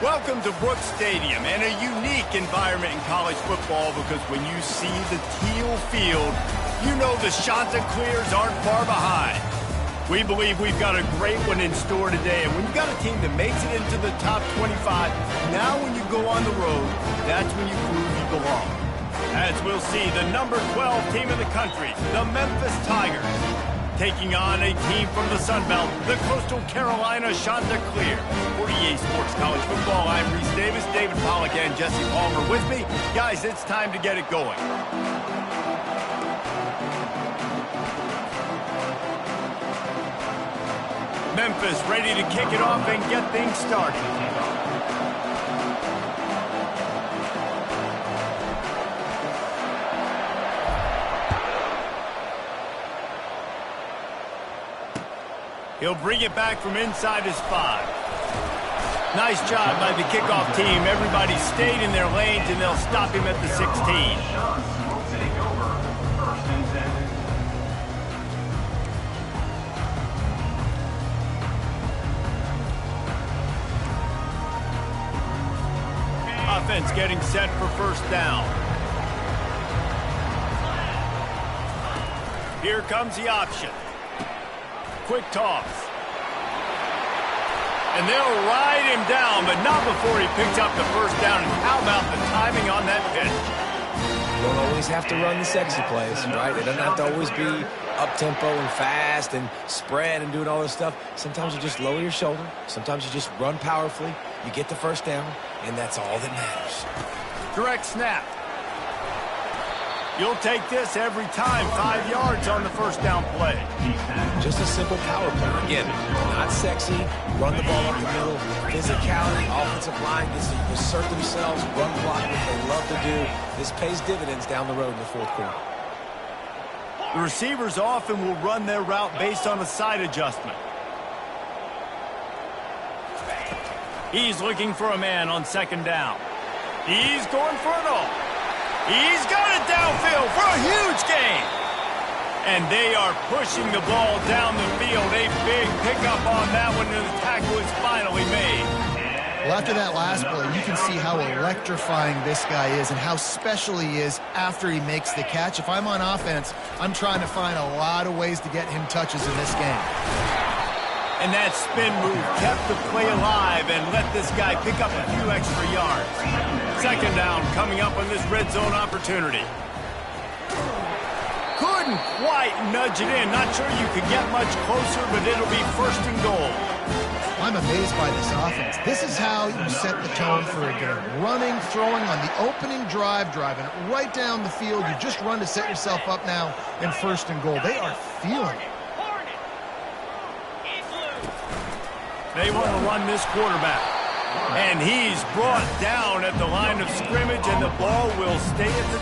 Welcome to Brooks Stadium, and a unique environment in college football because when you see the teal field, you know the Chanticleers aren't far behind. We believe we've got a great one in store today, and when you've got a team that makes it into the top 25, now when you go on the road, that's when you prove you belong. As we'll see, the number 12 team in the country, the Memphis Tigers, taking on a team from the Sun Belt, the Coastal Carolina Chanticleer. For EA Sports College Football, I'm Reese Davis, David Pollack, and Jesse Palmer with me. Guys, it's time to get it going. Memphis ready to kick it off and get things started. He'll bring it back from inside his 5. Nice job by the kickoff team. Everybody stayed in their lanes, and they'll stop him at the 16. Offense getting set for first down. Here comes the option. Quick toss. And they'll ride him down, but not before he picks up the first down. And how about the timing on that pitch? You don't always have to run the sexy plays, right? It doesn't have to always be up-tempo and fast and spread and doing all this stuff. Sometimes you just lower your shoulder. Sometimes you just run powerfully. You get the first down, and that's all that matters. Direct snap. You'll take this every time. 5 yards on the first down play. Just a simple power play. Again, not sexy. Run the ball up the middle. Physicality. Offensive line gets to assert themselves. Run block, what they love to do. This pays dividends down the road in the fourth quarter. The receivers often will run their route based on a side adjustment. He's looking for a man on second down. He's going for it all. He's got it downfield for a huge gain. And they are pushing the ball down the field. A big pickup on that one, and the tackle is finally made. Well, after that last play, you can see how electrifying this guy is and how special he is after he makes the catch. If I'm on offense, I'm trying to find a lot of ways to get him touches in this game. And that spin move kept the play alive and let this guy pick up a few extra yards. Second down coming up on this red zone opportunity. Couldn't quite nudge it in. Not sure you could get much closer, but it'll be first and goal. I'm amazed by this offense. This is how you set the tone for a game. Running, throwing on the opening drive, driving it right down the field. You just run to set yourself up now in first and goal. They are feeling it. They want to run this quarterback. And he's brought down at the line of scrimmage, and the ball will stay at the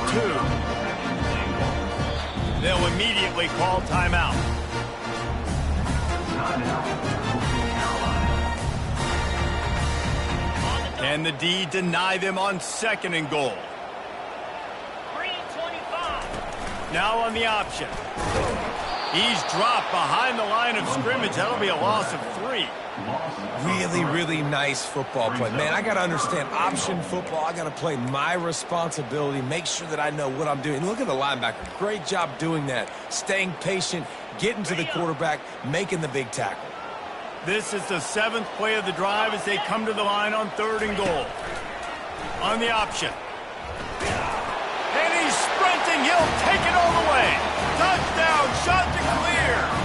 2. They'll immediately call timeout. Can the D deny them on second and goal? Now on the option. He's dropped behind the line of scrimmage. That'll be a loss of 3. Really, really nice football play. Man, I got to understand option football. I got to play my responsibility, make sure that I know what I'm doing. Look at the linebacker. Great job doing that. Staying patient, getting to the quarterback, making the big tackle. This is the 7th play of the drive as they come to the line on third and goal. On the option. And he's sprinting. He'll take it all the way. Touchdown, Chanticleer.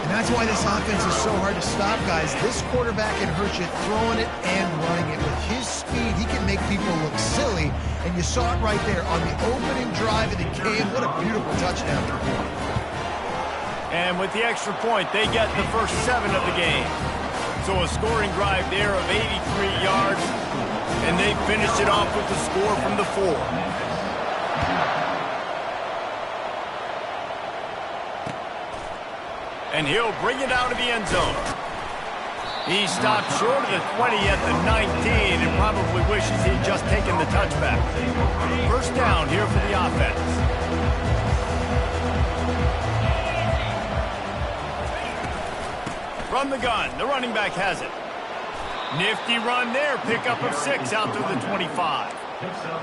And that's why this offense is so hard to stop, guys. This quarterback can hurt you throwing it and running it. With his speed, he can make people look silly. And you saw it right there on the opening drive of the game. What a beautiful touchdown. And with the extra point, they get the first 7 of the game. So a scoring drive there of 83 yards. And they finish it off with the score from the 4. And he'll bring it out of the end zone. He stopped short of the 20 at the 19 and probably wishes he'd just taken the touchback. First down here for the offense. From the gun, the running back has it. Nifty run there. Pickup of 6 out to the 25.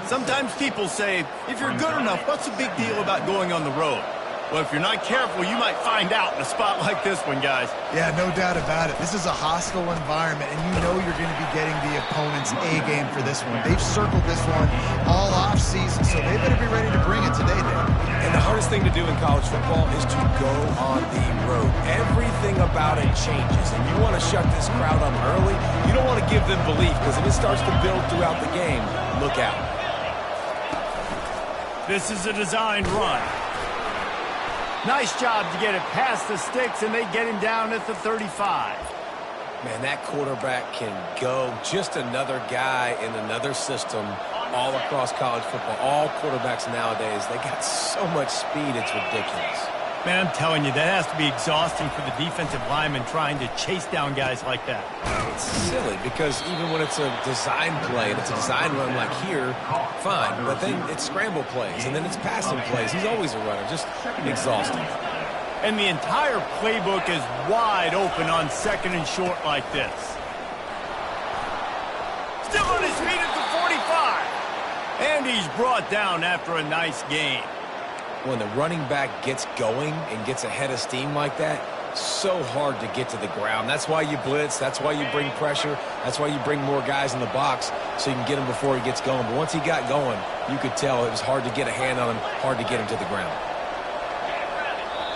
Sometimes people say, if you're good enough, what's the big deal about going on the road? Well, if you're not careful, you might find out in a spot like this one, guys. Yeah, no doubt about it. This is a hostile environment, and you know you're going to be getting the opponent's A game for this one. They've circled this one all off season, so they better be ready to bring it today, then. And the hardest thing to do in college football is to go on the road. Everything about it changes, and you want to shut this crowd up early. You don't want to give them belief, because if it starts to build throughout the game, look out. This is a designed run. Nice job to get it past the sticks, and they get him down at the 35. Man, that quarterback can go. Just another guy in another system all across college football. All quarterbacks nowadays, they got so much speed, it's ridiculous. Man, I'm telling you, that has to be exhausting for the defensive lineman trying to chase down guys like that. It's silly because even when it's a design play and it's a design run like here, fine. But then it's scramble plays and then it's passing plays. He's always a runner. Just exhausting. And the entire playbook is wide open on 2nd and short like this. Still on his feet at the 45. And he's brought down after a nice gain. When the running back gets going and gets ahead of steam like that, so hard to get to the ground. That's why you blitz. That's why you bring pressure. That's why you bring more guys in the box so you can get him before he gets going. But once he got going, you could tell it was hard to get a hand on him, hard to get him to the ground.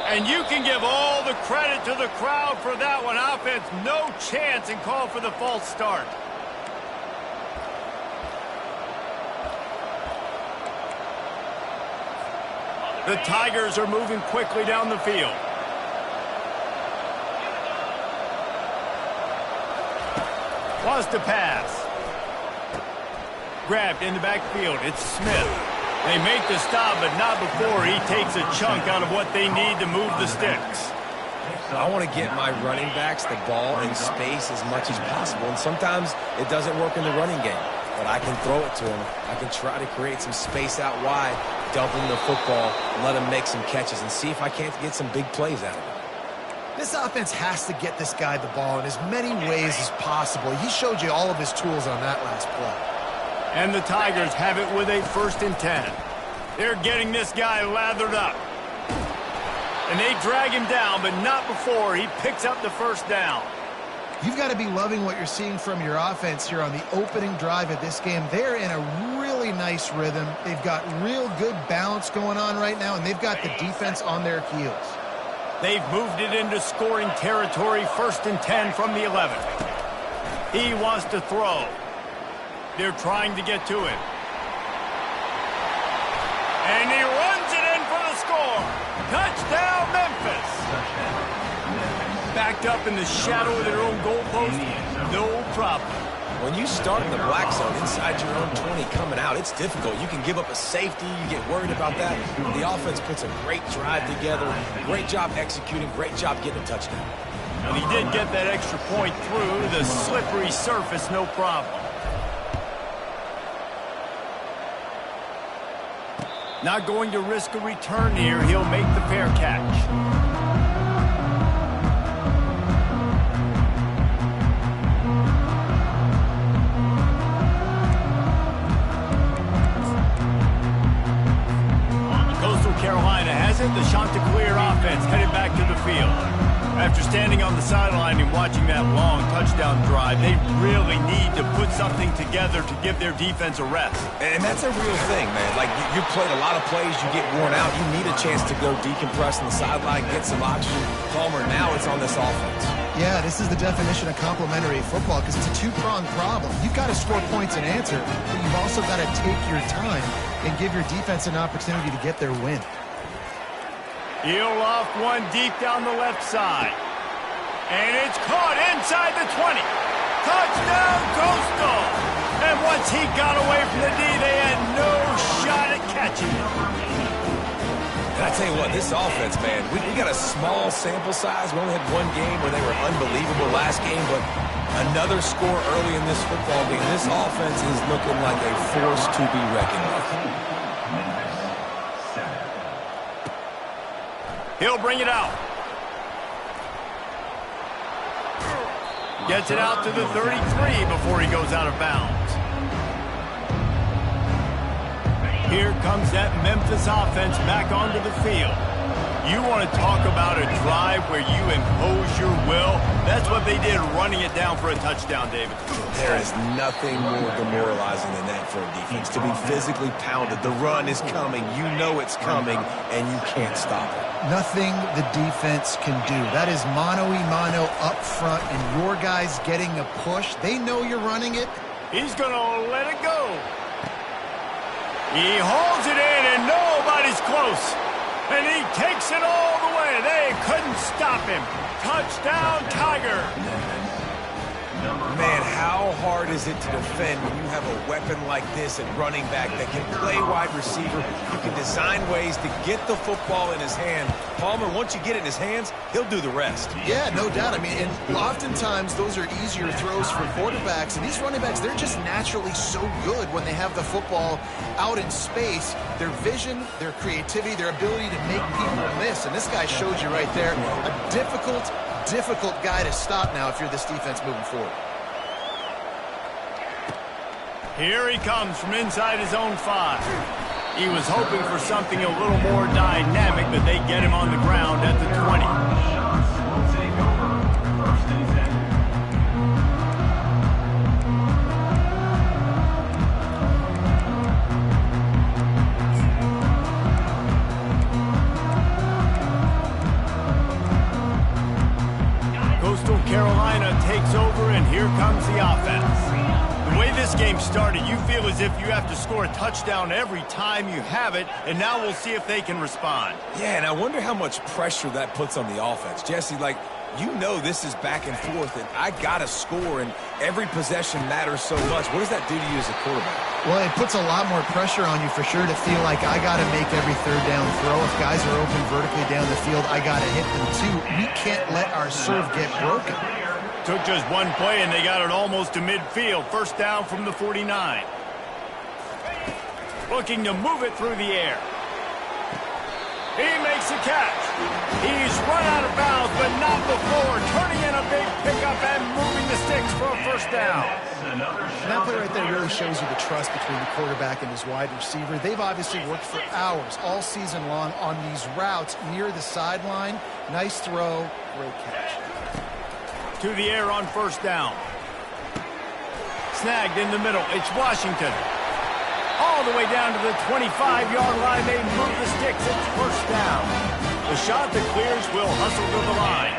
And you can give all the credit to the crowd for that one. Offense, no chance, and call for the false start. The Tigers are moving quickly down the field. Wants to pass. Grabbed in the backfield. It's Smith. They make the stop, but not before he takes a chunk out of what they need to move the sticks. I want to get my running backs the ball in space as much as possible, and sometimes it doesn't work in the running game. But I can throw it to him. I can try to create some space out wide, dump him the football, let him make some catches, and see if I can't get some big plays out of him. This offense has to get this guy the ball in as many ways as possible. He showed you all of his tools on that last play. And the Tigers have it with a 1st and 10. They're getting this guy lathered up. And they drag him down, but not before he picks up the 1st down. You've got to be loving what you're seeing from your offense here on the opening drive of this game. They're in a really nice rhythm. They've got real good balance going on right now, and they've got the defense on their heels. They've moved it into scoring territory, 1st and 10 from the 11. He wants to throw. They're trying to get to him. And he runs it in for the score. Touchdown, Memphis. Backed up in the shadow of their own goalpost, no problem. When you start in the black zone inside your own 20 coming out, it's difficult. You can give up a safety. You get worried about that. The offense puts a great drive together. Great job executing. Great job getting a touchdown. And he did get that extra point through the slippery surface, no problem. Not going to risk a return here. He'll make the fair catch. Carolina has it. The Chanticleer offense headed back to the field. After standing on the sideline and watching that long touchdown drive, they really need to put something together to give their defense a rest. And that's a real thing, man. Like, you played a lot of plays, you get worn out. You need a chance to go decompress on the sideline, get some oxygen. Palmer, now it's on this offense. Yeah, this is the definition of complementary football because it's a two-pronged problem. You've got to score points and answer, but you've also got to take your time and give your defense an opportunity to get their win. He'll off one deep down the left side. And it's caught inside the 20. Touchdown, Coastal! And once he got away from the D, they had no shot at catching him. And I tell you what, this offense, man, we got a small sample size. We only had one game where they were unbelievable last game, but another score early in this football game. This offense is looking like a force to be reckoned with. He'll bring it out. Gets it out to the 33 before he goes out of bounds. Here comes that Memphis offense back onto the field. You want to talk about a drive where you impose your will? That's what they did, running it down for a touchdown, David. There is nothing more demoralizing than that for a defense, to be physically pounded. The run is coming. You know it's coming, and you can't stop it. Nothing the defense can do. That is mano-a-mano up front, and your guys getting a push. They know you're running it. He's going to let it go. He holds it in, and nobody's close. And he takes it all the way. They couldn't stop him. Touchdown, Tiger. Man, how hard is it to defend when you have a weapon like this at running back that can play wide receiver? You can design ways to get the football in his hand. Palmer, once you get it in his hands, he'll do the rest. Yeah, no doubt. I mean, and oftentimes those are easier throws for quarterbacks. And these running backs, they're just naturally so good when they have the football out in space. Their vision, their creativity, their ability to make people miss. And this guy showed you right there a difficult guy to stop now if you're this defense moving forward. Here he comes from inside his own 5. He was hoping for something a little more dynamic, but they get him on the ground at the 20. Coastal Carolina takes over, and here comes the offense. The way this game started, you feel as if you have to score a touchdown every time you have it, and now we'll see if they can respond. Yeah, and I wonder how much pressure that puts on the offense. Jesse, like, you know this is back and forth, and I got to score, and every possession matters so much. What does that do to you as a quarterback? Well, it puts a lot more pressure on you for sure to feel like I got to make every third down throw. If guys are open vertically down the field, I got to hit them too. We can't let our serve get broken. Took just one play, and they got it almost to midfield. First down from the 49. Looking to move it through the air. He makes a catch. He's run out of bounds, but not before. Turning in a big pickup and moving the sticks for a first down. And that play right there really shows you the trust between the quarterback and his wide receiver. They've obviously worked for hours all season long on these routes near the sideline. Nice throw, great catch. To the air on first down. Snagged in the middle. It's Washington. All the way down to the 25-yard line. They move the sticks. It's first down. The shot that clears will hustle to the line.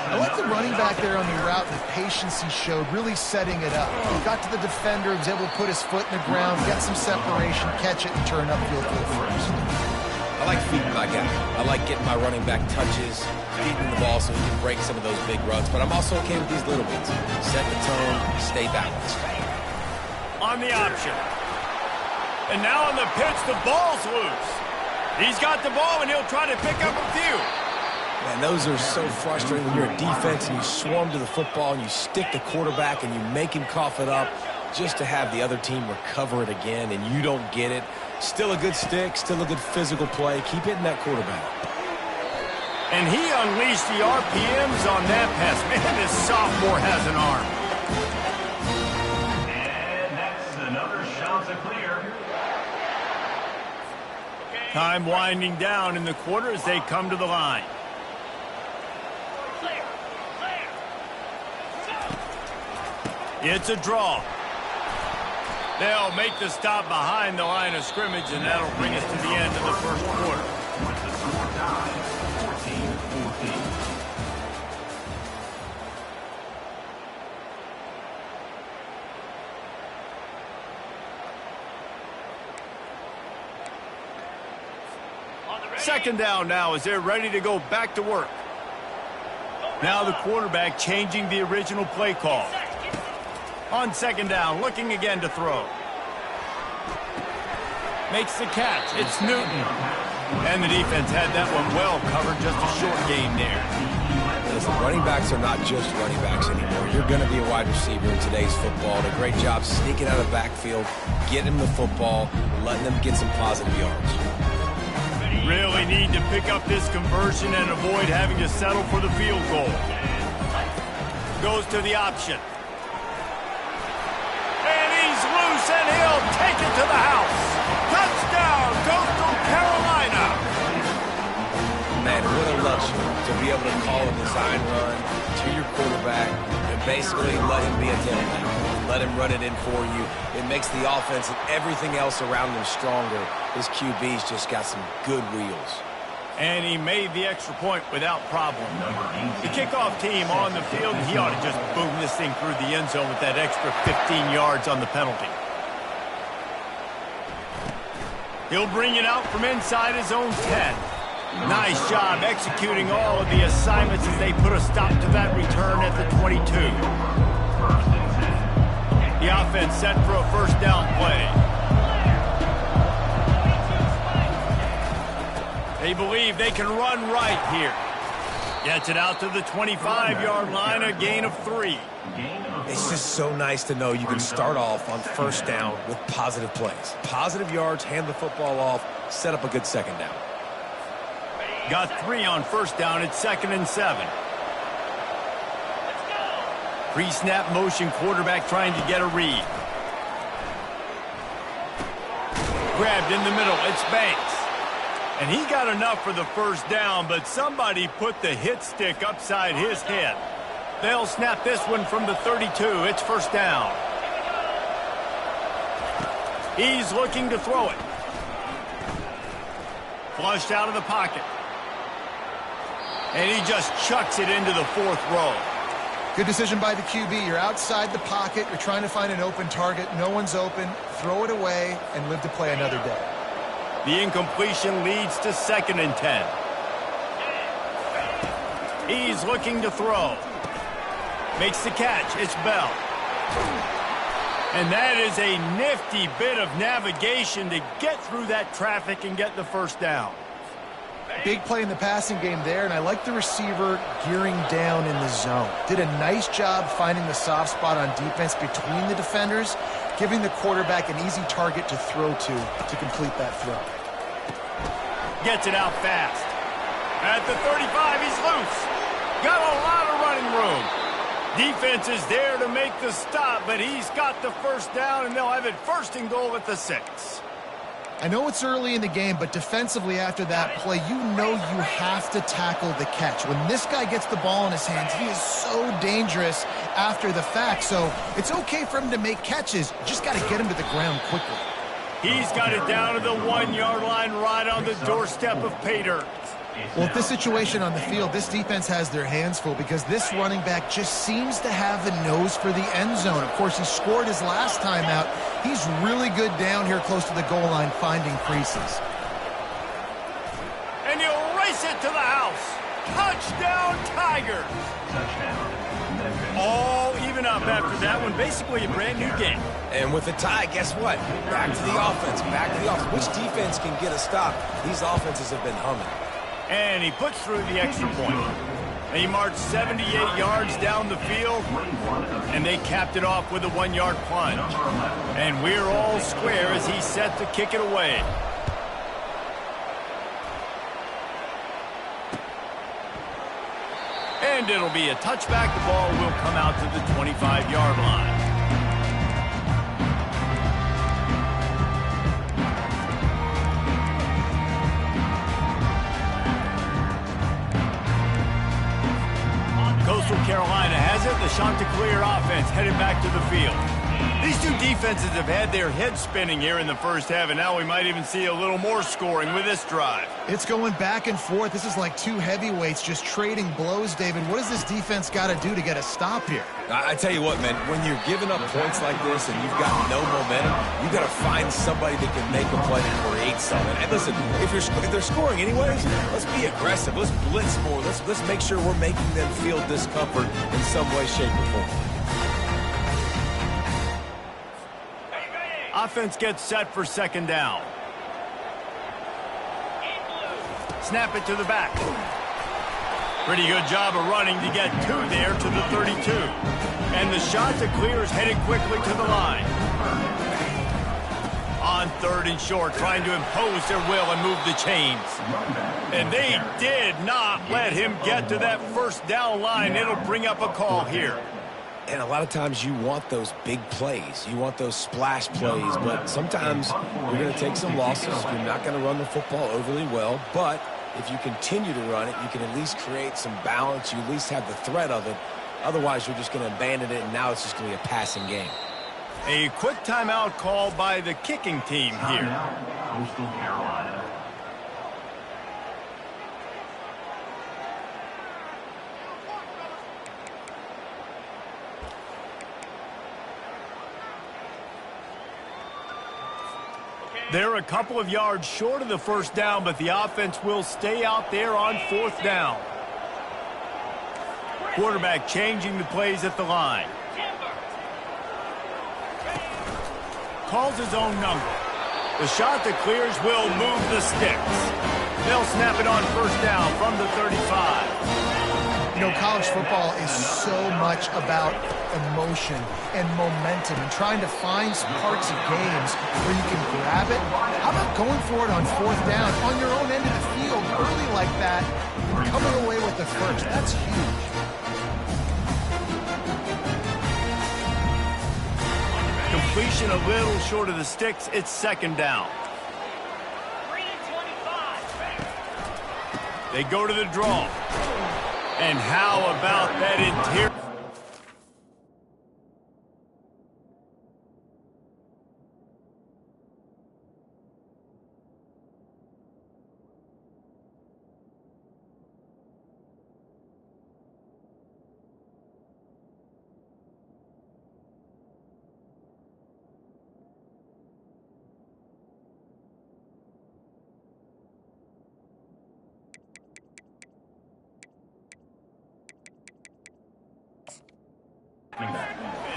I like the running back there on the route, the patience he showed, really setting it up. He got to the defender, was able to put his foot in the ground, get some separation, catch it, and turn upfield for the first. I like feeding my guy. I like getting my running back touches, feeding the ball so he can break some of those big runs. But I'm also okay with these little ones. Set the tone, stay balanced. On the option. And now on the pitch, the ball's loose. He's got the ball, and he'll try to pick up a few. Man, those are so frustrating when you're a defense and you swarm to the football and you stick the quarterback and you make him cough it up just to have the other team recover it again and you don't get it. Still a good stick, still a good physical play. Keep hitting that quarterback. And he unleashed the RPMs on that pass. Man, this sophomore has an arm. And that's another shot to clear. Time winding down in the quarter as they come to the line. It's a draw. They'll make the stop behind the line of scrimmage, and that'll bring us to the end of the first quarter. With the score tied 14-14. Second down now as they're ready to go back to work. Now the quarterback changing the original play call. On second down, looking again to throw. Makes the catch. It's Newton. And the defense had that one well covered. Just a short game there. Listen, running backs are not just running backs anymore. You're going to be a wide receiver in today's football. And a great job sneaking out of the backfield, getting them the football, letting them get some positive yards. Really need to pick up this conversion and avoid having to settle for the field goal. goes to the option. And he's loose, and he'll take it to the house. Touchdown, Coastal Carolina. Man, what a luxury to be able to call a design run to your quarterback and basically let him be a tailback. Let him run it in for you. It makes the offense and everything else around him stronger. His QB's just got some good wheels. And he made the extra point without problem. The kickoff team on the field, he ought to just boom this thing through the end zone with that extra 15 yards on the penalty. He'll bring it out from inside his own 10. Nice job executing all of the assignments as they put a stop to that return at the 22. The offense set for a first down play. They believe they can run right here. Gets it out to the 25-yard line, a gain of 3. It's just so nice to know you can start off on first down with positive plays. Positive yards, hand the football off, set up a good second down. Got 3 on first down. It's 2nd and 7. Pre-snap motion, quarterback trying to get a read. Grabbed in the middle. It's Banks. And he got enough for the first down, but somebody put the hit stick upside his head. They'll snap this one from the 32. It's first down. He's looking to throw it. Flushed out of the pocket. And he just chucks it into the 4th row. Good decision by the QB. You're outside the pocket. You're trying to find an open target. No one's open. Throw it away and live to play another day. The incompletion leads to 2nd and 10. He's looking to throw. Makes the catch. It's Bell. And that is a nifty bit of navigation to get through that traffic and get the first down. Big play in the passing game there, and I like the receiver gearing down in the zone. Did a nice job finding the soft spot on defense between the defenders, giving the quarterback an easy target to throw to complete that throw. Gets it out fast. At the 35, he's loose. Got a lot of running room. Defense is there to make the stop, but he's got the first down, and they'll have it 1st and goal at the 6. I know it's early in the game, but defensively after that play, you know you have to tackle the catch. When this guy gets the ball in his hands, he is so dangerous after the fact. So it's okay for him to make catches. Just got to get him to the ground quickly. He's got it down to the 1-yard line right on the doorstep of pay dirt. Well, at this situation on the field, this defense has their hands full because this running back just seems to have the nose for the end zone. Of course, he scored his last time out. He's really good down here close to the goal line finding creases. And he'll race it to the house. Touchdown, Tigers. All even up after that one. Basically a brand new game. And with the tie, guess what? Back to the offense. Back to the offense. Which defense can get a stop? These offenses have been humming. And he puts through the extra point. And he marched 78 yards down the field, and they capped it off with a 1-yard plunge. And we're all square as he's set to kick it away. And it'll be a touchback. The ball will come out to the 25-yard line. Coastal Carolina has it. The Chanticleer offense headed back to the field. These two defenses have had their heads spinning here in the first half, and now we might even see a little more scoring with this drive. It's going back and forth. This is like two heavyweights just trading blows, David. What does this defense got to do to get a stop here? I tell you what, man, when you're giving up points like this and you've got no momentum, you got to find somebody that can make a play and create something. And listen, if they're scoring anyways, let's be aggressive. Let's blitz more. Let's make sure we're making them feel discomfort in some way, shape, or form. Offense gets set for 2nd down. Snap it to the back. Pretty good job of running to get 2 there to the 32. And the Chanticleers headed quickly to the line. On on 3rd and short, trying to impose their will and move the chains. And they did not let him get to that first down line. It'll bring up a call here. And a lot of times you want those big plays. You want those splash plays, but sometimes you're going to take some losses. You're not going to run the football overly well, but if you continue to run it, you can at least create some balance. You at least have the threat of it. Otherwise, you're just going to abandon it, and now it's just going to be a passing game. A quick timeout call by the kicking team here. Coastal Carolina. They're a couple of yards short of the first down, but the offense will stay out there on 4th down. Quarterback changing the plays at the line. Calls his own number. The shot that clears will move the sticks. They'll snap it on 1st down from the 35. You know, college football is so much about emotion and momentum and trying to find some parts of games where you can grab it. How about going for it on 4th down on your own end of the field early like that and coming away with the first? That's huge. Completion a little short of the sticks. It's 2nd down. They go to the draw. And how about that interior?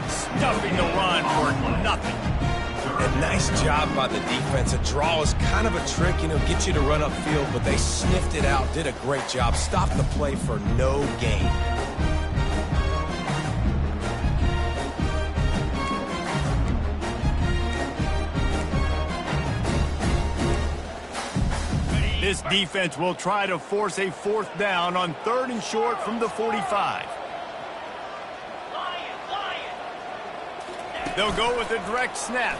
Stuffing the run for nothing. And nice job by the defense. A draw is kind of a trick, you know, get you to run upfield, but they sniffed it out, did a great job. Stopped the play for no gain. This defense will try to force a 4th down on 3rd and short from the 45. They'll go with a direct snap.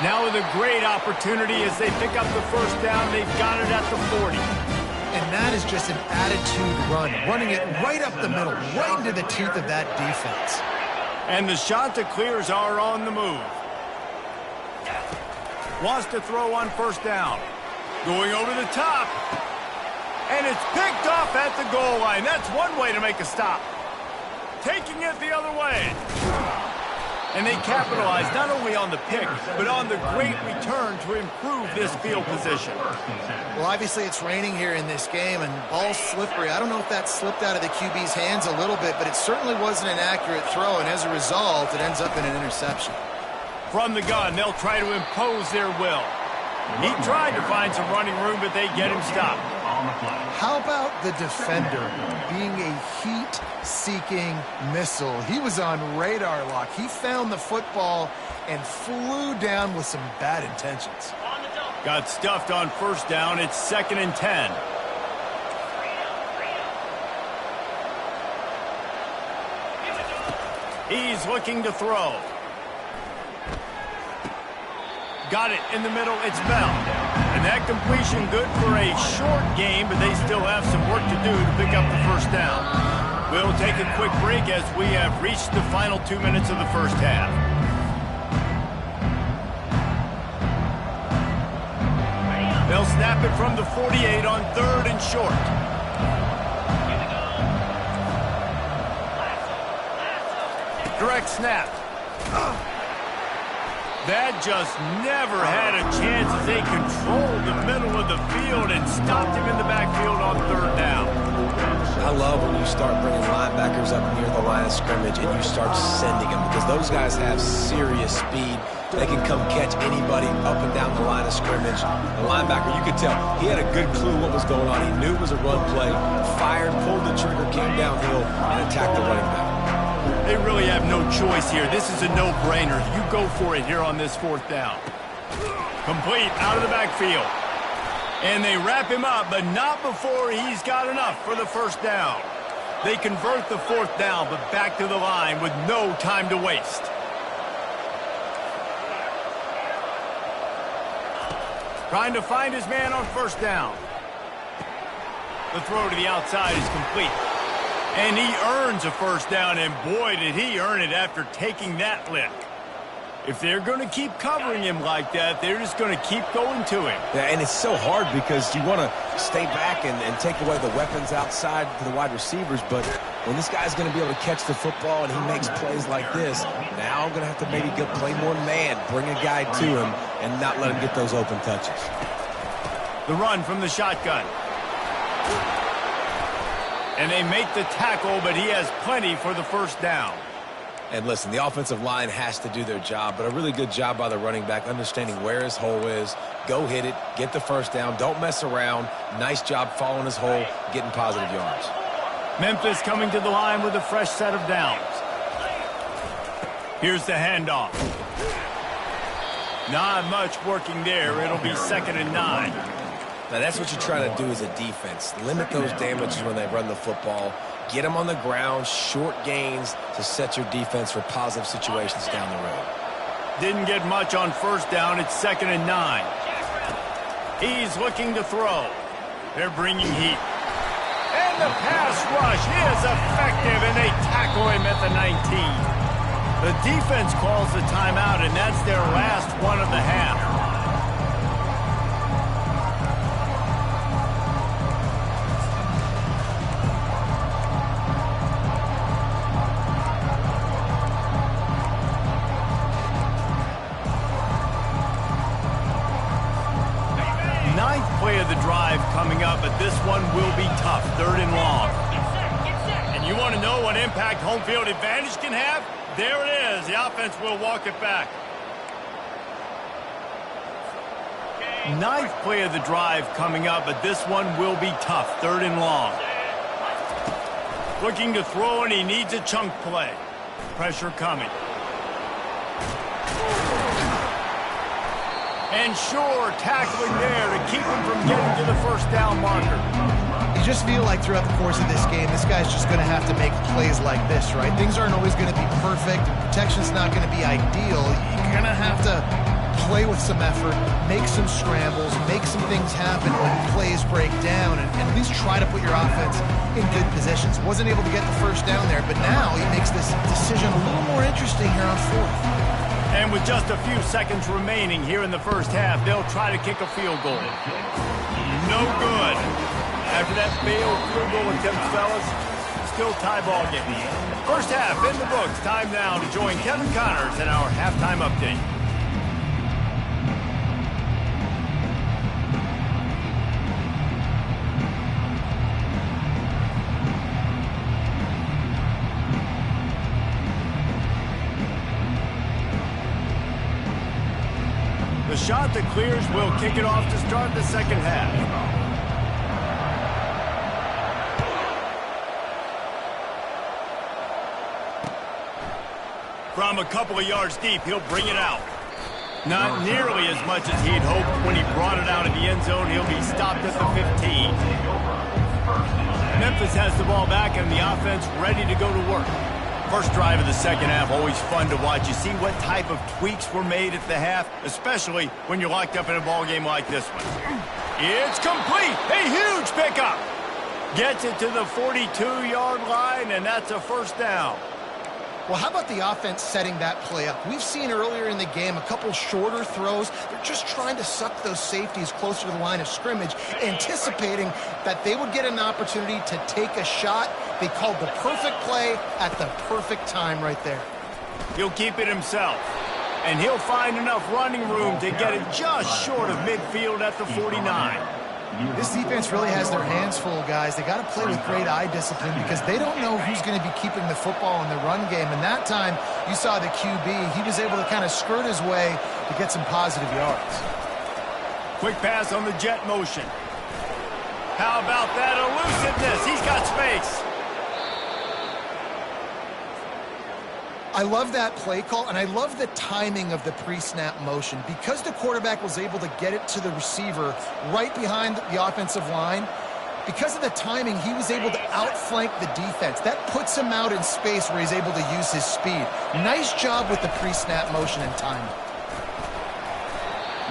Now with a great opportunity as they pick up the 1st down. They've got it at the 40. And that is just an attitude run, running it right up the middle, right into the teeth of that defense. And the shot that clears are on the move. Wants to throw on 1st down. Going over the top. And it's picked off at the goal line. That's one way to make a stop. Taking it the other way. And they capitalize not only on the pick, but on the great return to improve this field position. Well, obviously it's raining here in this game, and ball's slippery. I don't know if that slipped out of the QB's hands a little bit, but it certainly wasn't an accurate throw, and as a result, it ends up in an interception. From the gun, they'll try to impose their will. He tried to find some running room, but they get him stopped. How about the defender being a heat-seeking missile? He was on radar lock. He found the football and flew down with some bad intentions. Got stuffed on 1st down. It's 2nd and 10. He's looking to throw. Got it in the middle. It's Bell. And that completion good for a short game, but they still have some work to do to pick up the 1st down. We'll take a quick break as we have reached the final 2 minutes of the 1st half. They'll snap it from the 48 on 3rd and short. Direct snap. That just never had a chance as they controlled the middle of the field and stopped him in the backfield on 3rd down. I love when you start bringing linebackers up near the line of scrimmage and you start sending them, because those guys have serious speed. They can come catch anybody up and down the line of scrimmage. The linebacker, you could tell, he had a good clue what was going on. He knew it was a run play, fired, pulled the trigger, came downhill, and attacked the running back. They really have no choice here. This is a no-brainer. You go for it here on this 4th down. Complete out of the backfield. And they wrap him up, but not before he's got enough for the 1st down. They convert the 4th down, but back to the line with no time to waste. Trying to find his man on 1st down. The throw to the outside is complete. And he earns a 1st down, and boy, did he earn it after taking that lick. If they're going to keep covering him like that, they're just going to keep going to him. Yeah, and it's so hard because you want to stay back and take away the weapons outside to the wide receivers, but when this guy's going to be able to catch the football and he makes plays like this, now I'm going to have to maybe play more man, bring a guy to him, and not let him get those open touches. The run from the shotgun. And they make the tackle, but he has plenty for the 1st down. And listen, the offensive line has to do their job, but a really good job by the running back, understanding where his hole is. Go hit it, get the 1st down, don't mess around. Nice job following his hole, getting positive yards. Memphis coming to the line with a fresh set of downs. Here's the handoff. Not much working there. It'll be 2nd and 9. Now, that's what you're trying to do as a defense. Limit those damages when they run the football. Get them on the ground, short gains to set your defense for positive situations down the road. Didn't get much on 1st down. It's 2nd and 9. He's looking to throw. They're bringing heat. And the pass rush is effective, and they tackle him at the 19. The defense calls the timeout, and that's their last one of the half. Play of the drive coming up, but this one will be tough. 3rd and long. And you want to know what impact home field advantage can have? There it is. The offense will walk it back. 9th play of the drive coming up, but this one will be tough. 3rd and long. Looking to throw, and he needs a chunk play. Pressure coming. And sure, tackling there to keep him from getting to the 1st down marker. You just feel like throughout the course of this game, this guy's just going to have to make plays like this, right? Things aren't always going to be perfect. Protection's not going to be ideal. You're going to have to play with some effort, make some scrambles, make some things happen when plays break down, and at least try to put your offense in good positions. Wasn't able to get the 1st down there, but now he makes this decision a little more interesting here on 4th. And with just a few seconds remaining here in the 1st half, they'll try to kick a field goal. No good. After that failed field goal attempt, fellas, still tie ball game. 1st half in the books. Time now to join Kevin Connors in our halftime update. The shot that clears will kick it off to start the 2nd half. From a couple of yards deep, he'll bring it out. Not nearly as much as he'd hoped when he brought it out of the end zone. He'll be stopped at the 15. Memphis has the ball back and the offense ready to go to work. 1st drive of the 2nd half, always fun to watch. You see what type of tweaks were made at the half, especially when you're locked up in a ball game like this one. It's complete. A huge pickup. Gets it to the 42-yard line, and that's a 1st down. Well, how about the offense setting that play up? We've seen earlier in the game a couple shorter throws. They're just trying to suck those safeties closer to the line of scrimmage, anticipating that they would get an opportunity to take a shot. They called the perfect play at the perfect time right there. He'll keep it himself, and he'll find enough running room to get it just short of midfield at the 49. This defense really has their hands full, guys. They got to play with great eye discipline because they don't know who's going to be keeping the football in the run game. And that time, you saw the QB. He was able to kind of skirt his way to get some positive yards. Quick pass on the jet motion. How about that elusiveness? He's got space. I love that play call, and I love the timing of the pre-snap motion. Because the quarterback was able to get it to the receiver right behind the offensive line, because of the timing, he was able to outflank the defense. That puts him out in space where he's able to use his speed. Nice job with the pre-snap motion and timing.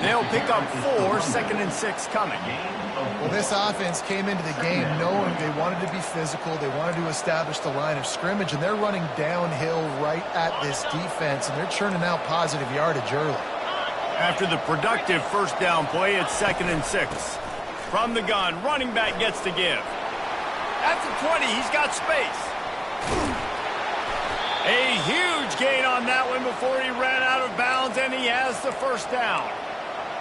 They'll pick up 4, 2nd and 6 coming. Well, this offense came into the game knowing they wanted to be physical, they wanted to establish the line of scrimmage, and they're running downhill right at this defense, and they're churning out positive yardage early. After the productive first down play, it's 2nd and 6. From the gun, running back gets to give. At the 20, he's got space. A huge gain on that one before he ran out of bounds, and he has the first down.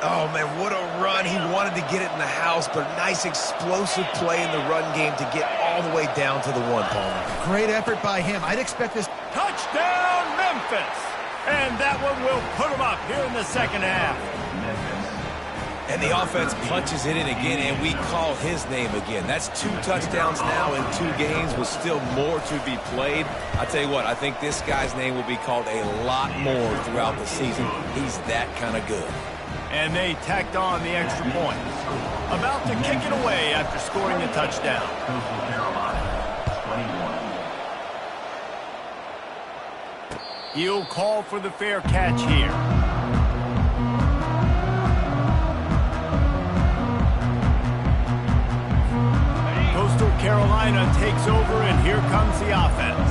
Oh, man, what a run. He wanted to get it in the house, but a nice explosive play in the run game to get all the way down to the 1, Palmer. Great effort by him. I'd expect this. Touchdown, Memphis! And that one will put him up here in the second half. And the offense punches it in again, and we call his name again. That's 2 touchdowns now in 2 games with still more to be played. I tell you what, I think this guy's name will be called a lot more throughout the season. He's that kind of good. And they tacked on the extra point. About to kick it away after scoring a touchdown. Coastal Carolina, 21. He'll call for the fair catch here. Coastal Carolina takes over, and here comes the offense.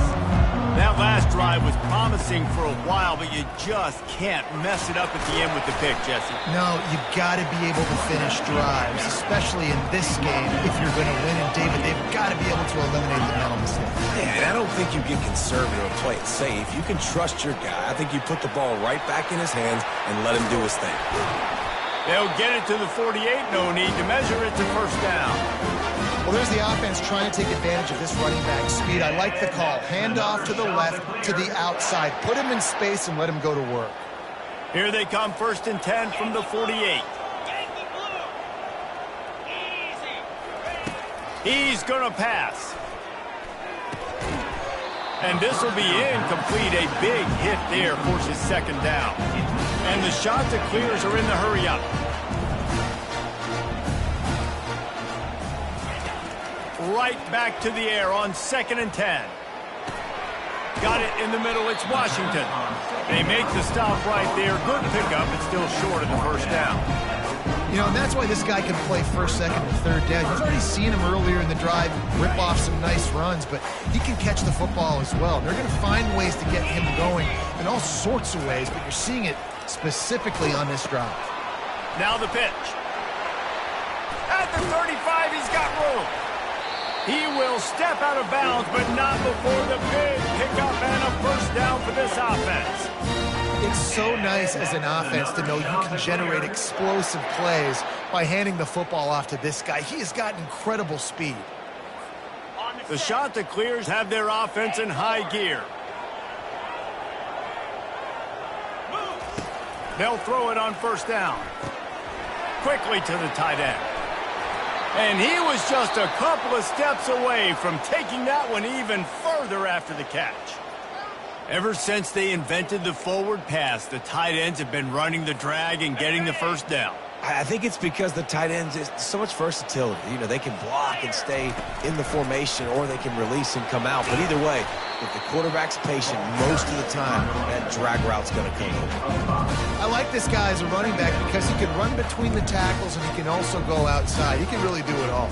That last drive was promising for a while, but you just can't mess it up at the end with the pick, Jesse. No, you got to be able to finish drives, especially in this game. If you're going to win, and David, they've got to be able to eliminate the mental mistake. Yeah, and I don't think you get conservative and play it safe. You can trust your guy. I think you put the ball right back in his hands and let him do his thing. They'll get it to the 48. No need to measure it to first down. Well, there's the offense trying to take advantage of this running back speed. I like the call. Hand off to the left, to the outside. Put him in space and let him go to work. Here they come, 1st and 10 from the 48. He's going to pass. And this will be incomplete. A big hit there forces 2nd down. And the shots that clears are in the hurry-up. Right back to the air on 2nd and 10. Got it in the middle. It's Washington. They make the stop right there. Good pickup. It's still short of the first down. You know, and that's why this guy can play 1st, 2nd, and 3rd down. You've already seen him earlier in the drive rip off some nice runs, but he can catch the football as well. They're going to find ways to get him going in all sorts of ways, but you're seeing it specifically on this drive. Now the pitch. At the 35, he's got room. He will step out of bounds, but not before the big pickup and a first down for this offense. It's so nice as an offense to know you can generate explosive plays by handing the football off to this guy. He has got incredible speed. The shot that clears have their offense in high gear. They'll throw it on first down. Quickly to the tight end. And he was just a couple of steps away from taking that one even further after the catch. Ever since they invented the forward pass, the tight ends have been running the drag and getting the first down. I think it's because the tight ends is so much versatility. You know, they can block and stay in the formation, or they can release and come out. But either way, if the quarterback's patient most of the time, that drag route's going to come over. I like this guy as a running back because he can run between the tackles and he can also go outside. He can really do it all.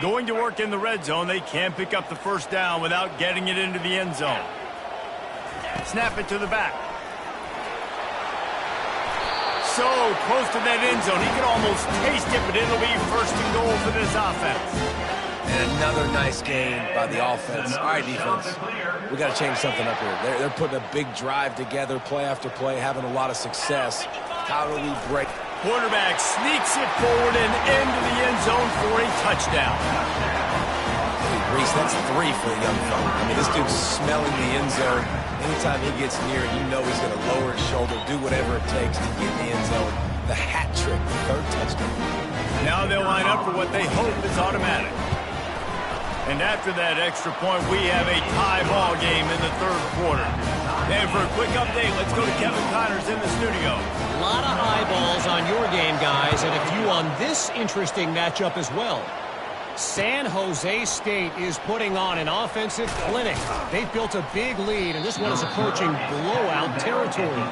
Going to work in the red zone, they can't pick up the first down without getting it into the end zone. Snap it to the back. So close to that end zone, he can almost taste it, but it'll be 1st and goal for this offense. And another nice game by the offense. All right, defense, we got to change something up here. They're putting a big drive together, play after play, having a lot of success. How do we break? Quarterback sneaks it forward and into the end zone for a touchdown. Reese, that's 3 for the young fella. I mean, this dude's smelling the end zone. Anytime he gets near it, you know he's going to lower his shoulder, do whatever it takes to get in the end zone. The hat trick, the 3rd touchdown. Now they'll line up for what they hope is automatic. And after that extra point, we have a tie ball game in the third quarter. And for a quick update, let's go to Kevin Connors in the studio. A lot of eyeballs on your game, guys, and a few on this interesting matchup as well. San Jose State is putting on an offensive clinic. They've built a big lead, and this one is approaching blowout territory.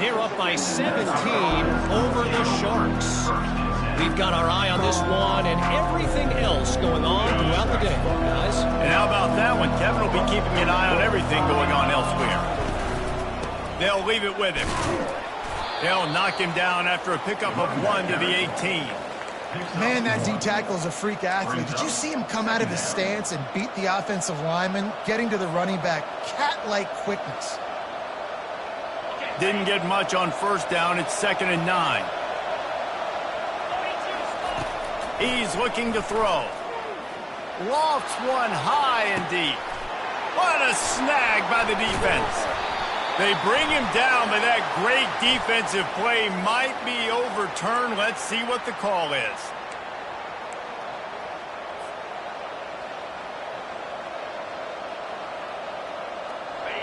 They're up by 17 over the Sharks. We've got our eye on this one and everything else going on throughout the day, guys. And how about that one? Kevin will be keeping an eye on everything going on elsewhere. They'll leave it with him. They'll knock him down after a pickup of 1 to the 18. Man, that D-tackle is a freak athlete. Did you see him come out of his stance and beat the offensive lineman, getting to the running back? Cat-like quickness. Didn't get much on first down. It's 2nd and 9. He's looking to throw. Lofts one high and deep. What a snag by the defense. They bring him down, but that great defensive play might be overturned. Let's see what the call is.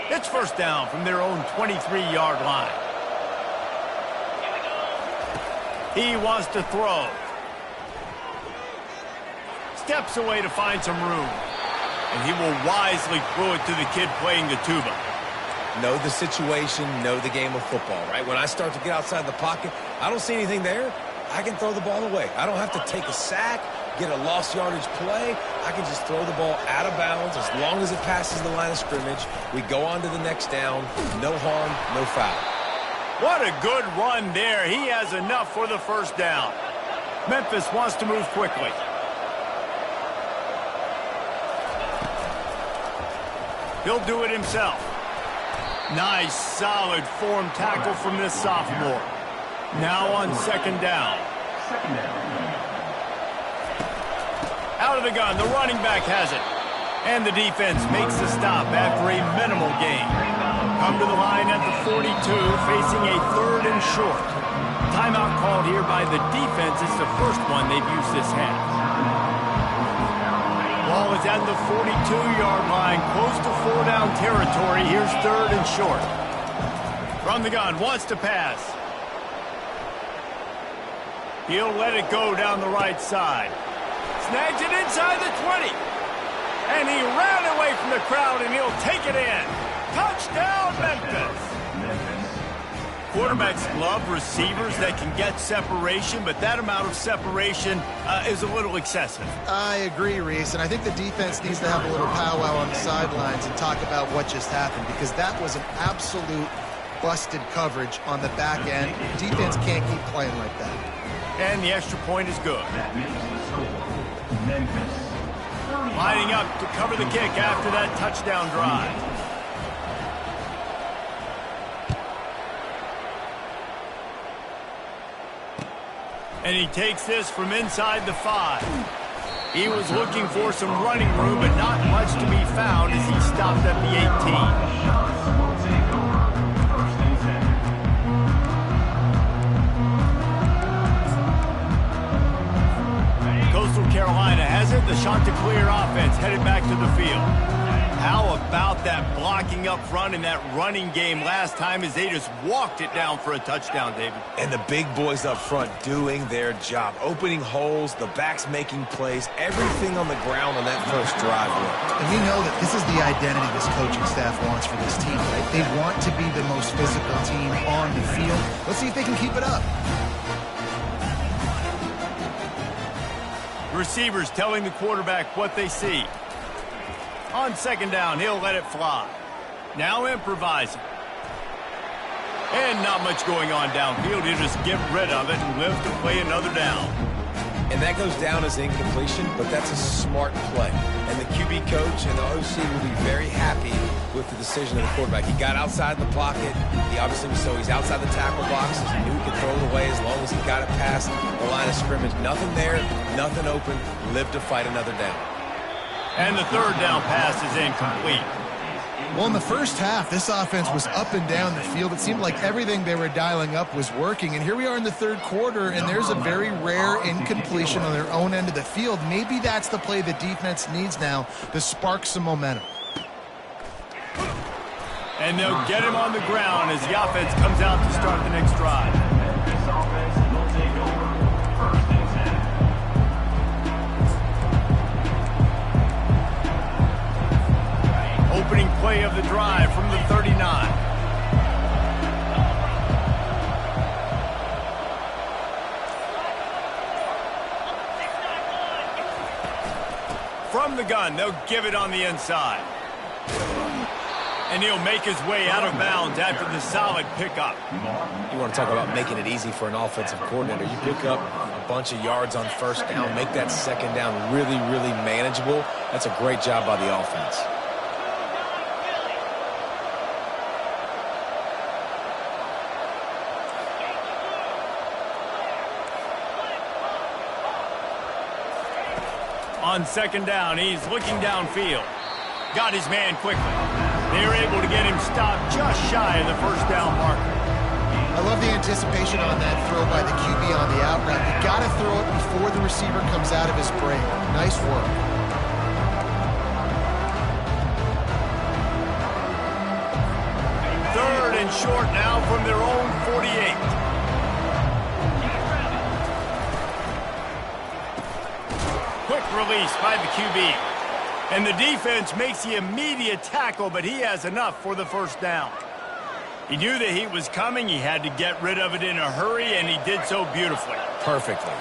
It's first down from their own 23-yard line. He wants to throw. Steps away to find some room. And he will wisely throw it to the kid playing the tuba. Know the situation, know the game of football, right? When I start to get outside the pocket, I don't see anything there. I can throw the ball away. I don't have to take a sack, get a lost yardage play. I can just throw the ball out of bounds as long as it passes the line of scrimmage. We go on to the next down. No harm, no foul. What a good run there. He has enough for the first down. Memphis wants to move quickly. He'll do it himself. Nice, solid form tackle from this sophomore. Now on 2nd down. Out of the gun, the running back has it. And the defense makes the stop after a minimal gain. Come to the line at the 42, facing a 3rd and short. Timeout called here by the defense. It's the first one they've used this half. Ball is at the 42-yard line, close to 4-down territory. Here's 3rd and short. From the gun, wants to pass. He'll let it go down the right side. Snags it inside the 20. And he ran away from the crowd, and he'll take it in. Touchdown, Memphis. Quarterbacks love receivers that can get separation, but that amount of separation is a little excessive. I agree, Reese, and I think the defense needs to have a little powwow on the sidelines and talk about what just happened, because that was an absolute busted coverage on the back end. Defense can't keep playing like that. And the extra point is good. Lining up to cover the kick after that touchdown drive. And he takes this from inside the 5. He was looking for some running room, but not much to be found as he stopped at the 18. Coastal Carolina has it. The Chanticleer offense headed back to the field. How about that blocking up front in that running game last time as they just walked it down for a touchdown, David? And the big boys up front doing their job, opening holes, the backs making plays, everything on the ground on that first drive worked. And we know that this is the identity this coaching staff wants for this team, right? They want to be the most physical team on the field. Let's see if they can keep it up. Receivers telling the quarterback what they see. On 2nd down, he'll let it fly. Now improvising. And not much going on downfield. He'll just get rid of it and live to play another down. And that goes down as incompletion, but that's a smart play. And the QB coach and the OC will be very happy with the decision of the quarterback. He got outside the pocket. He obviously so he's outside the tackle box. He knew he could throw it away as long as he got it past the line of scrimmage. Nothing there, nothing open. Live to fight another down. And the 3rd down pass is incomplete. Well, in the first half, this offense was up and down the field. It seemed like everything they were dialing up was working. And here we are in the third quarter, and there's a very rare incompletion on their own end of the field. Maybe that's the play the defense needs now to spark some momentum. And they'll get him on the ground as the offense comes out to start the next drive. This offense will take over first and 10. Opening play of the drive from the 39. From the gun, they'll give it on the inside. And he'll make his way out of bounds after the solid pickup. You want to talk about making it easy for an offensive coordinator. You pick up a bunch of yards on first down, make that second down really, really manageable. That's a great job by the offense. On second down, he's looking downfield. Got his man quickly. They're able to get him stopped just shy of the first down marker. I love the anticipation on that throw by the QB on the out route. You got to throw it before the receiver comes out of his break. Nice work. Third and short now from their own 48. Quick release by the QB. And the defense makes the immediate tackle, but he has enough for the first down. He knew the heat was coming. He had to get rid of it in a hurry, and he did so beautifully. Perfectly.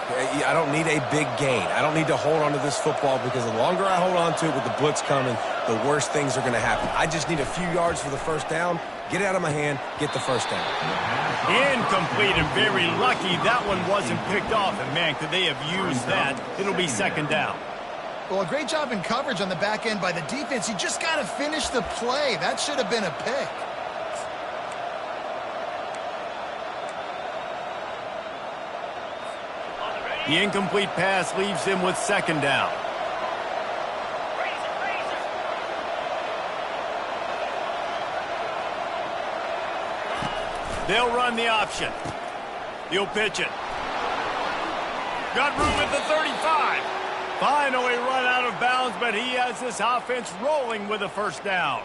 I don't need a big gain. I don't need to hold on to this football because the longer I hold on to it with the blitz coming, the worse things are going to happen. I just need a few yards for the first down, get it out of my hand, get the first down. Incomplete, and very lucky that one wasn't picked off. And, man, could they have used that? It'll be second down. Well, a great job in coverage on the back end by the defense. You just got to finish the play. That should have been a pick. The incomplete pass leaves them with second down. They'll run the option. He'll pitch it. Got room at the 35. Finally run out of bounds, but he has this offense rolling with a first down.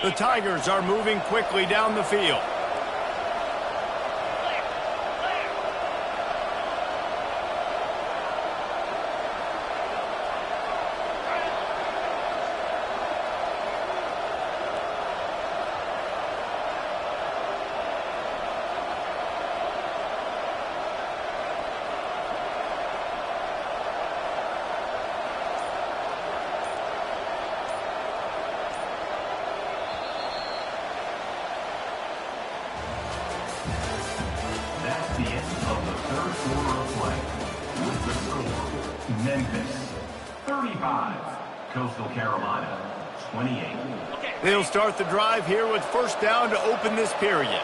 The Tigers are moving quickly down the field. The end of the third quarter of play. With the score, Memphis 35, Coastal Carolina 28. They'll start the drive here with first down to open this period.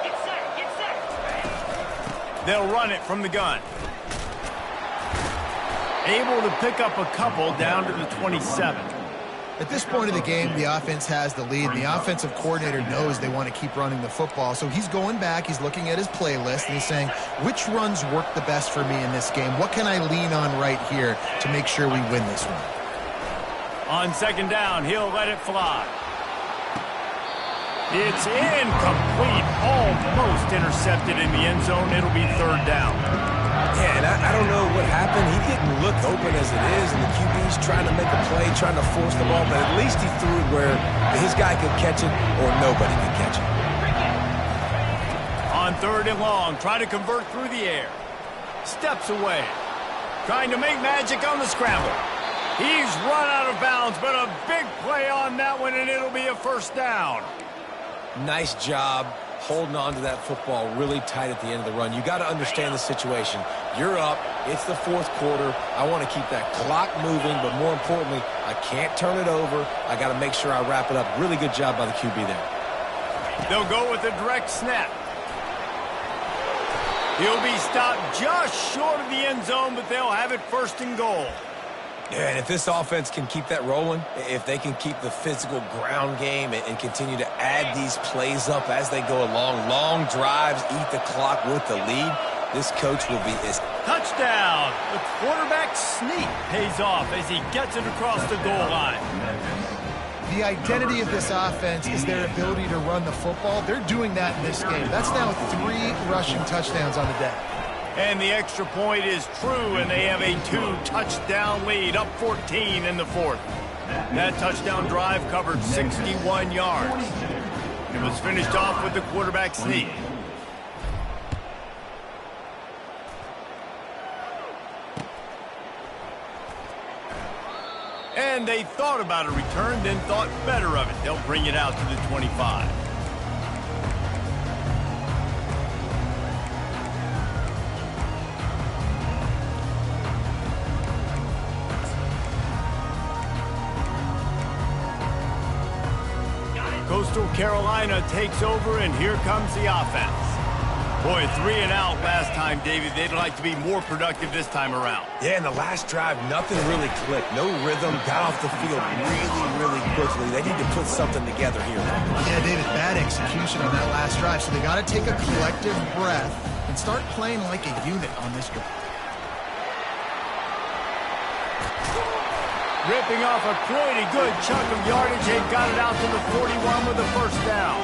Get set. They'll run it from the gun. Able to pick up a couple down to the 27. At this point of the game, the offense has the lead. The offensive coordinator knows they want to keep running the football. So he's going back, he's looking at his playlist, and he's saying, which runs work the best for me in this game? What can I lean on right here to make sure we win this one? On second down, he'll let it fly. It's incomplete, almost intercepted in the end zone. It'll be third down. Yeah, and I don't know what happened. He didn't look open as it is, and the QB's trying to make a play, trying to force the ball, but at least he threw it where his guy could catch it or nobody could catch it. On third and long, try to convert through the air. Steps away. Trying to make magic on the scramble. He's run out of bounds, but a big play on that one, and it'll be a first down. Nice job holding on to that football really tight at the end of the run. You got to understand the situation. You're up. It's the fourth quarter. I want to keep that clock moving, but more importantly, I can't turn it over. I got to make sure I wrap it up. Really good job by the QB there. They'll go with a direct snap. He'll be stopped just short of the end zone, but they'll have it first and goal. Yeah, and if this offense can keep that rolling, if they can keep the physical ground game and continue to add these plays up as they go along, long drives, eat the clock with the lead, this coach will be his. Touchdown! The quarterback sneak pays off as he gets it across the goal line. The identity of this offense is their ability to run the football. They're doing that in this game. That's now 3 rushing touchdowns on the day. And the extra point is true, and they have a 2-touchdown lead, up 14 in the fourth. That touchdown drive covered 61 yards. It was finished off with the quarterback sneak. And they thought about a return, then thought better of it. They'll bring it out to the 25. Coastal Carolina takes over, and here comes the offense. Boy, 3 and out last time, David. They'd like to be more productive this time around. Yeah, in the last drive, nothing really clicked. No rhythm, got off the field really quickly. They need to put something together here. Yeah, David, bad execution on that last drive, so they got to take a collective breath and start playing like a unit on this drive. Ripping off a pretty good chunk of yardage. They've got it out to the 41 with the first down.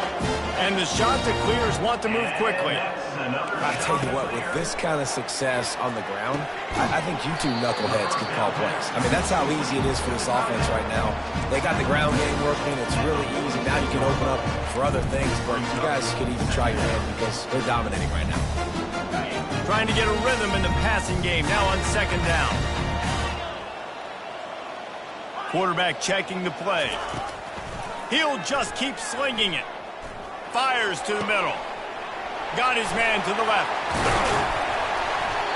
And the Chanticleers want to move quickly. I tell you what, with this kind of success on the ground, I think you two knuckleheads can call plays. I mean, that's how easy it is for this offense right now. They got the ground game working. It's really easy. Now you can open up for other things, but you guys could even try your hand because they're dominating right now. Trying to get a rhythm in the passing game, now on second down. Quarterback checking the play. He'll just keep slinging it. Fires to the middle. Got his man to the left.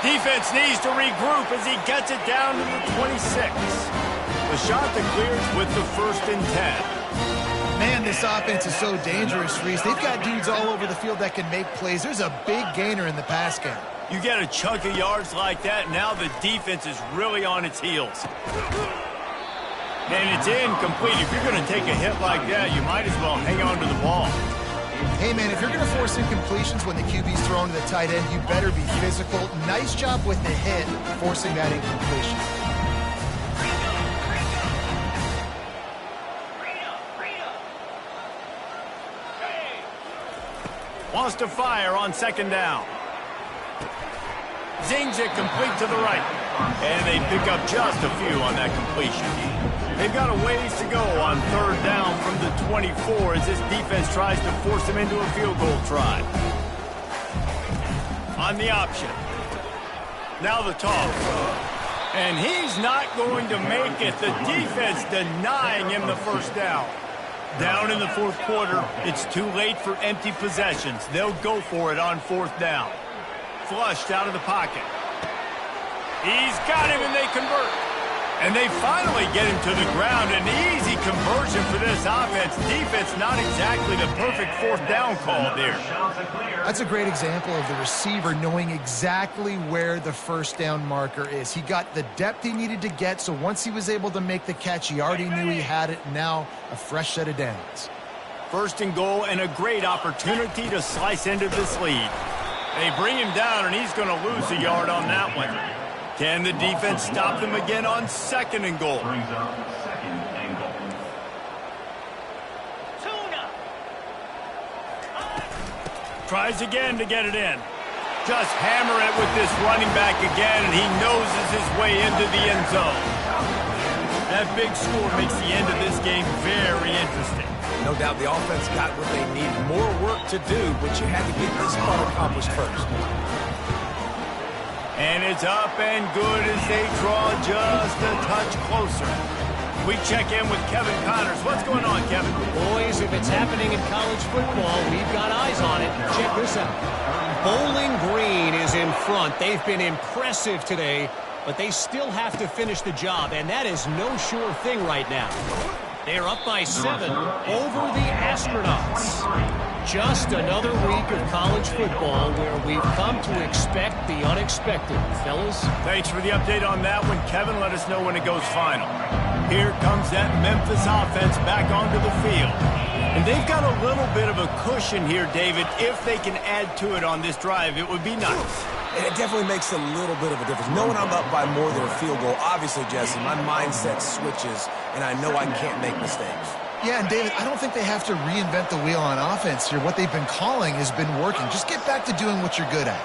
Defense needs to regroup as he gets it down to the 26. The Chanticleers with the 1st and 10. Man, this offense is so dangerous, Reese. They've got dudes all over the field that can make plays. There's a big gainer in the pass game. You get a chunk of yards like that, now the defense is really on its heels. And it's incomplete. If you're going to take a hit like that, you might as well hang on to the ball. Hey, man, if you're going to force incompletions when the QB's thrown to the tight end, you better be physical. Nice job with the hit, forcing that incompletion. Wants to fire on second down. Zings it complete to the right. And they pick up just a few on that completion. They've got a ways to go on third down from the 24 as this defense tries to force them into a field goal try. On the option. Now the toss. And he's not going to make it. The defense denying him the first down. Down in the fourth quarter, it's too late for empty possessions. They'll go for it on fourth down. Flushed out of the pocket. He's got him, and they convert. And they finally get him to the ground. An easy conversion for this offense. Defense not exactly the perfect fourth down call there. That's a great example of the receiver knowing exactly where the first down marker is. He got the depth he needed to get, so once he was able to make the catch, he already knew he had it. Now a fresh set of downs. First and goal, and a great opportunity to slice into this lead. They bring him down, and he's going to lose a yard on that one. Can the defense stop them again on second and goal? Brings up second and goal. Tries again to get it in. Just hammer it with this running back again, and he noses his way into the end zone. That big score makes the end of this game very interesting. No doubt the offense got what they need. More work to do, but you had to get this part accomplished first. And it's up and good as they draw just a touch closer. We check in with Kevin Connors. What's going on, Kevin? Boys, if it's happening in college football, we've got eyes on it. Check this out. Bowling Green is in front. They've been impressive today, but they still have to finish the job, and that is no sure thing right now. They're up by 7 over the Astronauts. just another week of college football where we've come to expect the unexpected. Fellas? Thanks for the update on that one, Kevin. Let us know when it goes final. Here comes that Memphis offense back onto the field. And they've got a little bit of a cushion here, David. If they can add to it on this drive, it would be nice. And it definitely makes a little bit of a difference. Knowing I'm up by more than a field goal, obviously, Jesse, my mindset switches, and I know I can't make mistakes. Yeah, and David, I don't think they have to reinvent the wheel on offense here. What they've been calling has been working. Just get back to doing what you're good at.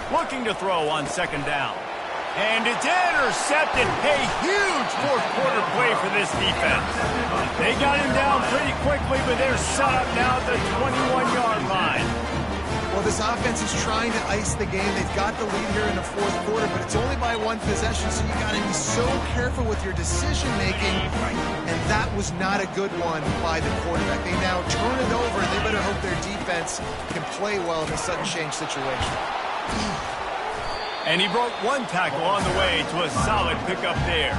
Looking to throw on second down. And it's intercepted. A huge fourth-quarter play for this defense. They got him down pretty quickly, but they're set up now at the 21-yard line. Well, this offense is trying to ice the game. They've got the lead here in the fourth quarter, but it's only by one possession, so you got to be so careful with your decision-making, and that was not a good one by the quarterback. They now turn it over, and they better hope their defense can play well in a sudden change situation. And he broke one tackle on the way to a solid pickup there.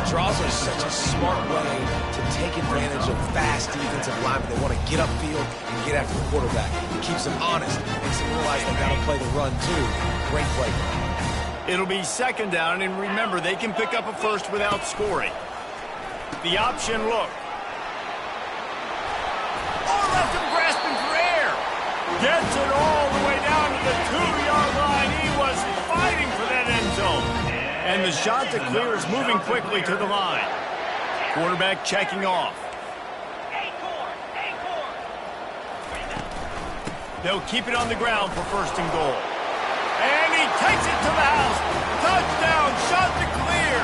Draws are such a smart way to take advantage of fast defensive linemen. They want to get upfield and get after the quarterback. It keeps them honest, makes them realize they've got to play the run too. Great play. It'll be second down, and remember, they can pick up a first without scoring. The option look. Oh, left him grasping for air. Gets it all the way down to the 2-yard line. He was fighting for that end zone. And the shot to clear is moving quickly to the line. Quarterback checking off. They'll keep it on the ground for first and goal. And he takes it to the house. Touchdown, shot to clear.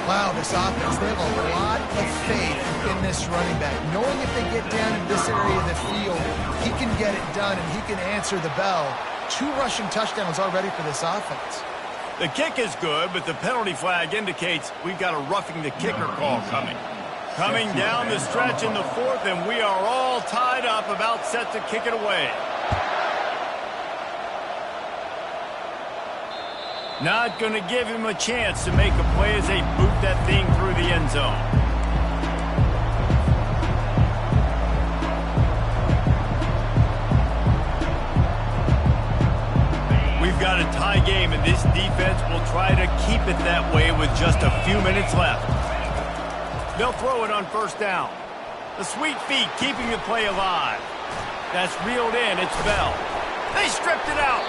Wow, this offense, they have a lot of faith in this running back. Knowing if they get down in this area of the field, he can get it done and he can answer the bell. 2 rushing touchdowns already for this offense. The kick is good, but the penalty flag indicates we've got a roughing the kicker call coming. Coming down the stretch in the fourth, and we are all tied up, about set to kick it away. Not going to give him a chance to make a play as they boot that thing through the end zone. We've got a tie game, and this defense will try to keep it that way with just a few minutes left. They'll throw it on first down. The sweet feet keeping the play alive. That's reeled in. It's Bell. They stripped it out.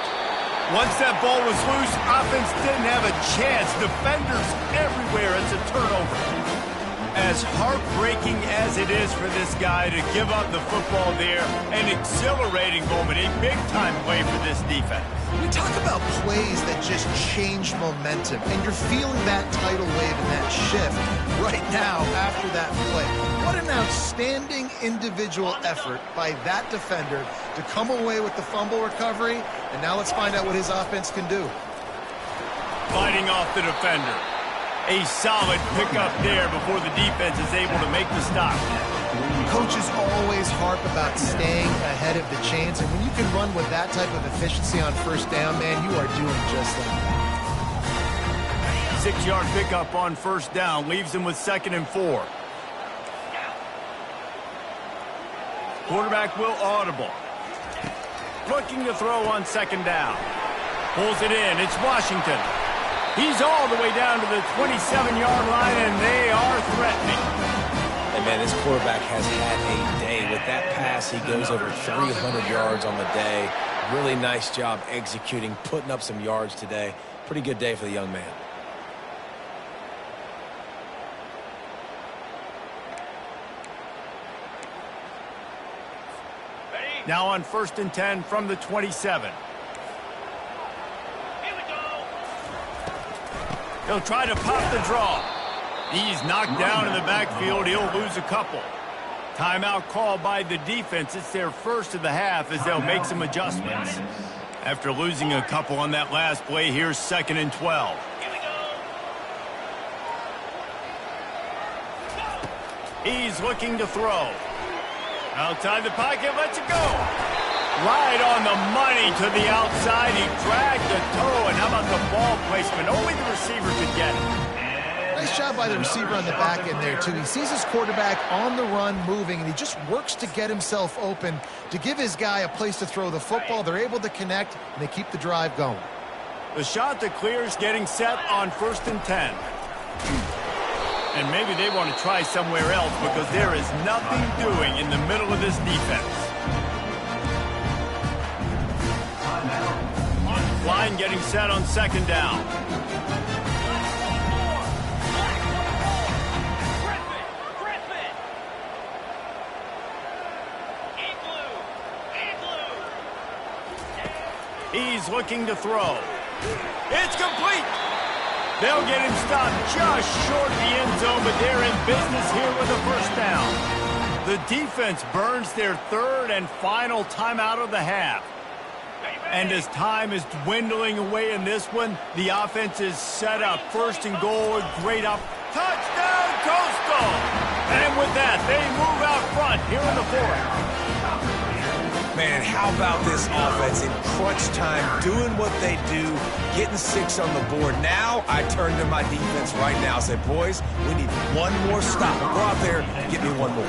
Once that ball was loose, offense didn't have a chance. Defenders everywhere. It's a turnover. As heartbreaking as it is for this guy to give up the football there, an exhilarating moment, a big-time play for this defense. We talk about plays that just change momentum, and you're feeling that tidal wave and that shift right now after that play. What an outstanding individual effort by that defender to come away with the fumble recovery, and now let's find out what his offense can do. Fighting off the defender. A solid pickup there before the defense is able to make the stop. Coaches always harp about staying ahead of the chains, and when you can run with that type of efficiency on first down, man, you are doing just that. 6-yard pickup on first down leaves him with 2nd and 4. Quarterback will audible. Looking to throw on second down. Pulls it in. It's Washington. He's all the way down to the 27-yard line, and they are threatening. And, man, this quarterback has had a day. With that pass, he goes over 300 yards on the day. Really nice job executing, putting up some yards today. Pretty good day for the young man. Now on 1st and 10 from the 27. He'll try to pop the draw. He's knocked down in the backfield. He'll lose a couple. Timeout called by the defense. It's their first of the half as they'll make some adjustments. After losing a couple on that last play, here's 2nd and 12. He's looking to throw. Outside the pocket, lets it go. Right on the money to the outside. He dragged the toe, and how about the ball placement? Only the receiver could get it. Nice Nice job by the receiver on the back end there, too. He sees his quarterback on the run moving, and he just works to get himself open to give his guy a place to throw the football. They're able to connect, and they keep the drive going. The shot that clears getting set on 1st and 10. And maybe they want to try somewhere else because there is nothing doing in the middle of this defense. Line getting set on 2nd down. He's looking to throw. It's complete. They'll get him stopped just short of the end zone, but they're in business here with a 1st down. The defense burns their 3rd and final timeout of the half. And as time is dwindling away in this one, the offense is set up. 1st and goal, great up. Touchdown, Coastal! And with that, they move out front here in the 4th. Man, how about this offense in crunch time, doing what they do, getting 6 on the board. Now I turn to my defense right now and say, boys, we need one more stop. Go out there and get me one more.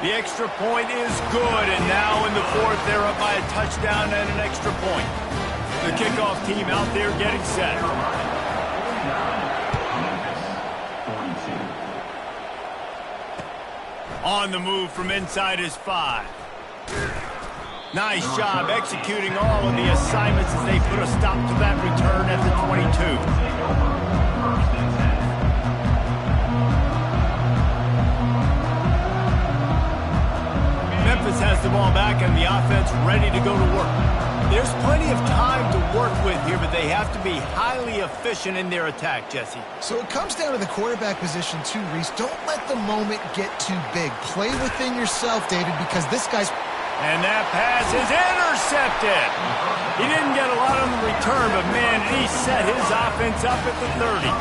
The extra point is good, and now in the 4th, they're up by a touchdown and an extra point. The kickoff team out there getting set. On the move from inside his 5. Nice job executing all of the assignments as they put a stop to that return at the 22. Memphis has the ball back and the offense ready to go to work. There's plenty of time to work with here, but they have to be highly efficient in their attack, Jesse. So it comes down to the quarterback position too, Reese. Don't let the moment get too big. Play within yourself, David, because this guy's... And that pass is intercepted. He didn't get a lot on the return, but, man, he set his offense up at the 30.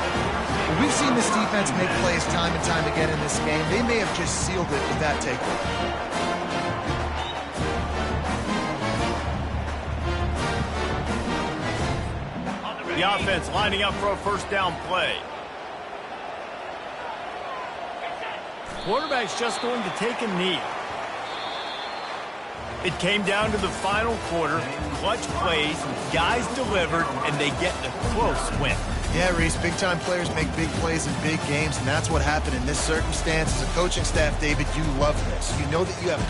We've seen this defense make plays time and time again in this game. They may have just sealed it with that takeaway. The offense lining up for a 1st down play. Quarterback's just going to take a knee. It came down to the final quarter. Clutch plays, guys delivered, and they get a close win. Yeah, Reese, big-time players make big plays in big games, and that's what happened in this circumstance. As a coaching staff, David, you love this. You know that you have...